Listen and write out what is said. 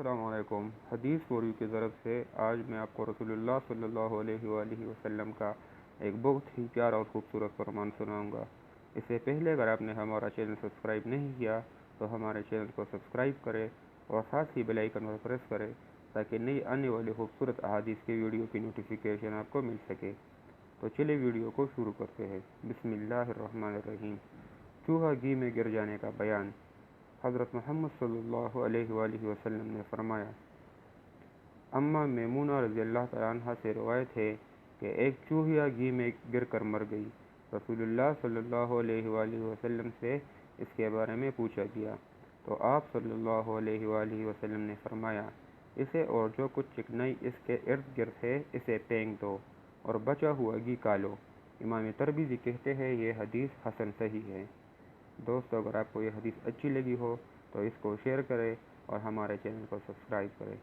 السلام علیکم۔ حدیث موریو کی طرف سے آج میں آپ کو رسول اللہ صلی اللہ علیہ وآلہ وسلم کا ایک بہت ہی پیارا اور خوبصورت فرمان سناؤں گا۔ اس سے پہلے اگر آپ نے ہمارا چینل سبسکرائب نہیں کیا تو ہمارے چینل کو سبسکرائب کریں اور ساتھ ہی بیل آئیکن پر پریس کریں تاکہ نئی آنے والی خوبصورت احادیث کی ویڈیو کی نوٹیفیکیشن آپ کو مل سکے۔ تو چلے ویڈیو کو شروع کرتے ہیں۔ بسم اللہ الرحمن الرحیم۔ چوہا گھی میں گر جانے کا بیان۔ حضرت محمد صلی اللہ علیہ وآلہ وسلم نے فرمایا، اماں میمونہ رضی اللہ تعالیٰ عنہ سے روایت ہے کہ ایک چوہیا گھی میں گر کر مر گئی۔ رسول اللہ صلی اللہ علیہ وآلہ وسلم سے اس کے بارے میں پوچھا گیا تو آپ صلی اللہ علیہ وآلہ وسلم نے فرمایا، اسے اور جو کچھ چکنائی اس کے ارد گرد ہے اسے پھینک دو اور بچا ہوا گھی کھالو۔ امام ترمذی کہتے ہیں یہ حدیث حسن صحیح ہے۔ دوستو، اگر آپ کو یہ حدیث اچھی لگی ہو تو اس کو شیئر کریں اور ہمارے چینل کو سبسکرائب کریں۔